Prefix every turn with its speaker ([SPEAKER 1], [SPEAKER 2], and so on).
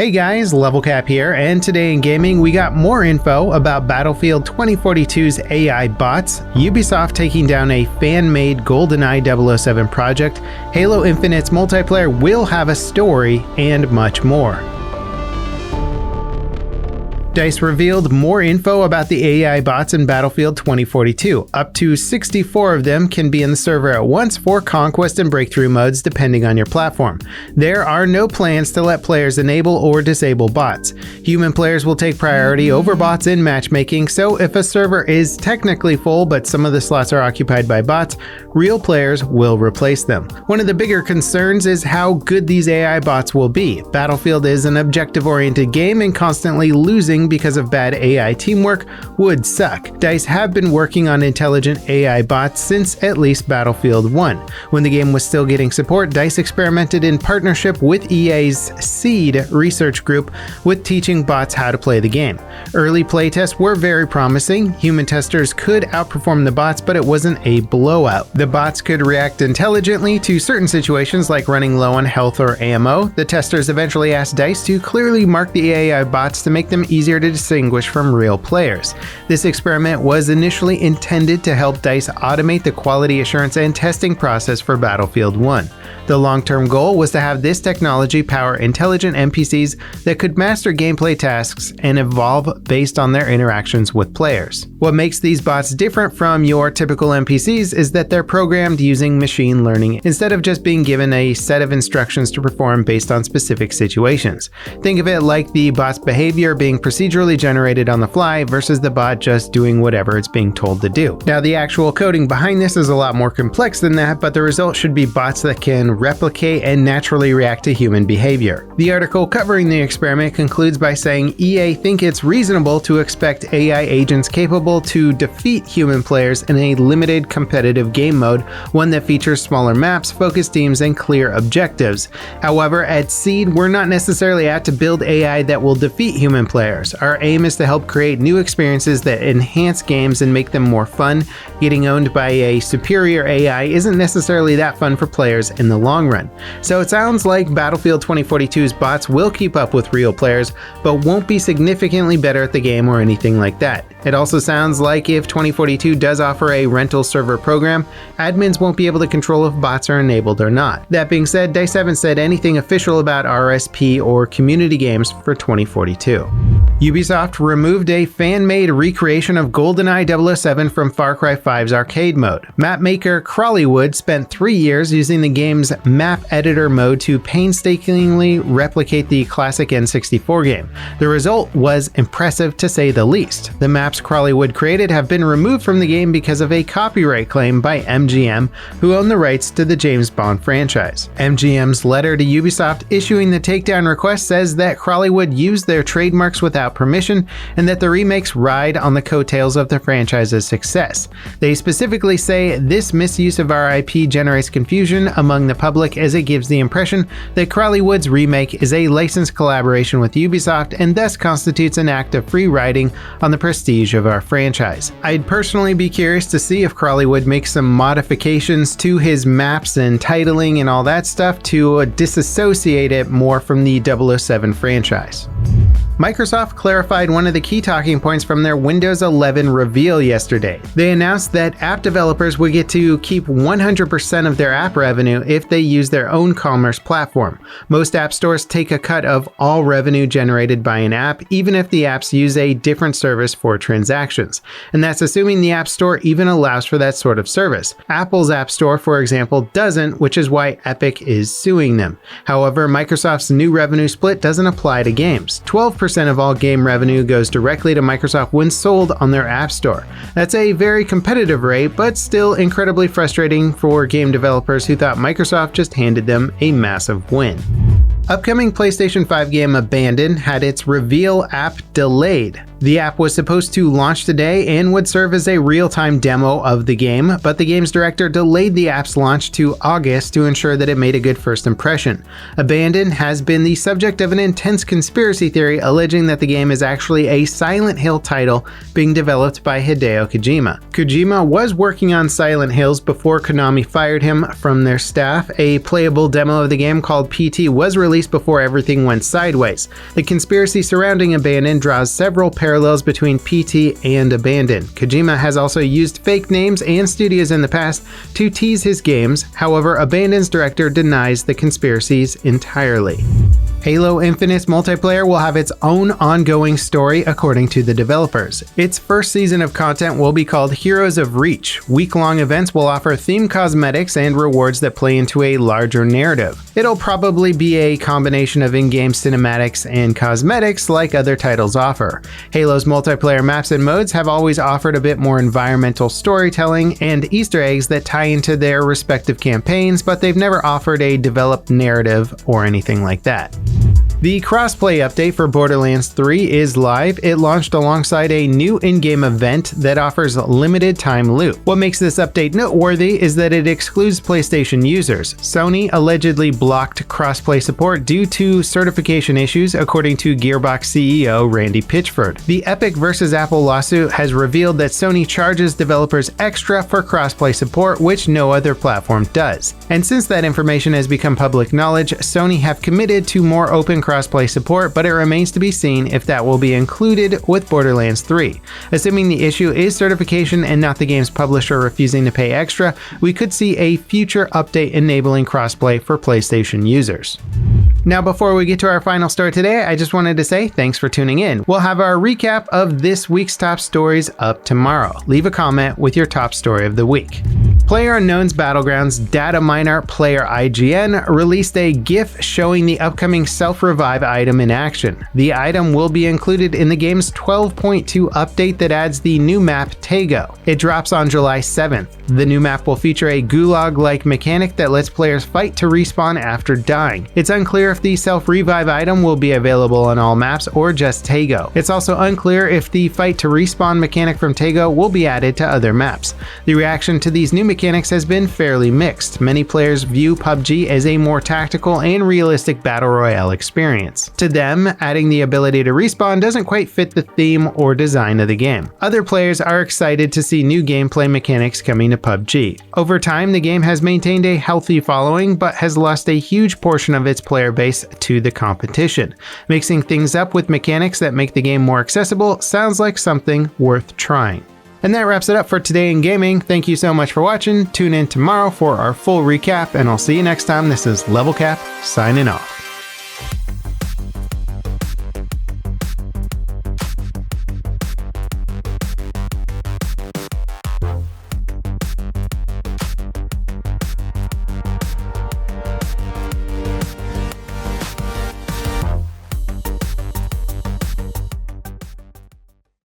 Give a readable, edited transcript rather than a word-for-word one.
[SPEAKER 1] Hey guys, Level Cap here, and today in gaming we got more info about Battlefield 2042's AI bots, Ubisoft taking down a fan-made GoldenEye 007 project, Halo Infinite's multiplayer will have a story, and much more. DICE revealed more info about the AI bots in Battlefield 2042. Up to 64 of them can be in the server at once for Conquest and Breakthrough modes depending on your platform. There are no plans to let players enable or disable bots. Human players will take priority over bots in matchmaking, so if a server is technically full but some of the slots are occupied by bots, real players will replace them. One of the bigger concerns is how good these AI bots will be. Battlefield is an objective-oriented game, and constantly losing because of bad AI teamwork would suck. DICE have been working on intelligent AI bots since at least Battlefield 1. When the game was still getting support, DICE experimented in partnership with EA's SEED research group with teaching bots how to play the game. Early playtests were very promising. Human testers could outperform the bots, but it wasn't a blowout. The bots could react intelligently to certain situations like running low on health or ammo. The testers eventually asked DICE to clearly mark the AI bots to make them easier to distinguish from real players. This experiment was initially intended to help DICE automate the quality assurance and testing process for Battlefield 1. The long-term goal was to have this technology power intelligent NPCs that could master gameplay tasks and evolve based on their interactions with players. What makes these bots different from your typical NPCs is that they're programmed using machine learning instead of just being given a set of instructions to perform based on specific situations. Think of it like the bot's behavior being procedurally generated on the fly versus the bot just doing whatever it's being told to do. Now, the actual coding behind this is a lot more complex than that, but the result should be bots that can replicate and naturally react to human behavior. The article covering the experiment concludes by saying EA think it's reasonable to expect AI agents capable to defeat human players in a limited competitive game mode, one that features smaller maps, focused teams, and clear objectives. However, at SEED, we're not necessarily out to build AI that will defeat human players. Our aim is to help create new experiences that enhance games and make them more fun. Getting owned by a superior AI isn't necessarily that fun for players in the long run. So it sounds like Battlefield 2042's bots will keep up with real players, but won't be significantly better at the game or anything like that. It also sounds like if 2042 does offer a rental server program, admins won't be able to control if bots are enabled or not. That being said, DICE haven't said anything official about RSP or community games for 2042. Ubisoft removed a fan-made recreation of GoldenEye 007 from Far Cry 5's arcade mode. Mapmaker Crawleywood spent 3 years using the game's map editor mode to painstakingly replicate the classic N64 game. The result was impressive to say the least. The maps Crawleywood created have been removed from the game because of a copyright claim by MGM, who own the rights to the James Bond franchise. MGM's letter to Ubisoft issuing the takedown request says that Crawleywood used their trademarks without permission and that the remakes ride on the coattails of the franchise's success. They specifically say this misuse of our IP generates confusion among the public as it gives the impression that Crawleywood's remake is a licensed collaboration with Ubisoft and thus constitutes an act of free riding on the prestige of our franchise. I'd personally be curious to see if Crawleywood makes some modifications to his maps and titling and all that stuff to disassociate it more from the 007 franchise. Microsoft clarified one of the key talking points from their Windows 11 reveal yesterday. They announced that app developers would get to keep 100% of their app revenue if they use their own commerce platform. Most app stores take a cut of all revenue generated by an app, even if the apps use a different service for transactions. And that's assuming the App Store even allows for that sort of service. Apple's App Store, for example, doesn't, which is why Epic is suing them. However, Microsoft's new revenue split doesn't apply to games. 12% of all game revenue goes directly to Microsoft when sold on their App Store. That's a very competitive rate, but still incredibly frustrating for game developers who thought Microsoft just handed them a massive win. Upcoming PlayStation 5 game Abandon had its reveal app delayed. The app was supposed to launch today and would serve as a real-time demo of the game, but the game's director delayed the app's launch to August to ensure that it made a good first impression. Abandon has been the subject of an intense conspiracy theory alleging that the game is actually a Silent Hill title being developed by Hideo Kojima. Kojima was working on Silent Hills before Konami fired him from their staff. A playable demo of the game called PT was released before everything went sideways. The conspiracy surrounding Abandon draws several parallels between PT and Abandon. Kojima has also used fake names and studios in the past to tease his games. However, Abandon's director denies the conspiracies entirely. Halo Infinite's multiplayer will have its own ongoing story according to the developers. Its first season of content will be called Heroes of Reach. Week-long events will offer themed cosmetics and rewards that play into a larger narrative. It'll probably be a combination of in-game cinematics and cosmetics like other titles offer. Halo's multiplayer maps and modes have always offered a bit more environmental storytelling and Easter eggs that tie into their respective campaigns, but they've never offered a developed narrative or anything like that. The crossplay update for Borderlands 3 is live. It launched alongside a new in-game event that offers limited time loot. What makes this update noteworthy is that it excludes PlayStation users. Sony allegedly blocked crossplay support due to certification issues, according to Gearbox CEO Randy Pitchford. The Epic vs. Apple lawsuit has revealed that Sony charges developers extra for crossplay support, which no other platform does. And since that information has become public knowledge, Sony have committed to more open crossplay support, but it remains to be seen if that will be included with Borderlands 3. Assuming the issue is certification and not the game's publisher refusing to pay extra, we could see a future update enabling crossplay for PlayStation users. Now, before we get to our final story today, I just wanted to say thanks for tuning in. We'll have our recap of this week's top stories up tomorrow. Leave a comment with your top story of the week. PlayerUnknown's Battlegrounds data miner player IGN released a GIF showing the upcoming self-revive item in action. The item will be included in the game's 12.2 update that adds the new map Tego. It drops on July 7th. The new map will feature a gulag-like mechanic that lets players fight to respawn after dying. It's unclear if the self-revive item will be available on all maps or just Tego. It's also unclear if the fight to respawn mechanic from Tego will be added to other maps. The reaction to these new mechanics has been fairly mixed. Many players view PUBG as a more tactical and realistic battle royale experience. To them, adding the ability to respawn doesn't quite fit the theme or design of the game. Other players are excited to see new gameplay mechanics coming to PUBG. Over time, the game has maintained a healthy following, but has lost a huge portion of its player base to the competition. Mixing things up with mechanics that make the game more accessible sounds like something worth trying. And that wraps it up for today in gaming. Thank you so much for watching. Tune in tomorrow for our full recap, and I'll see you next time. This is Level Cap signing off.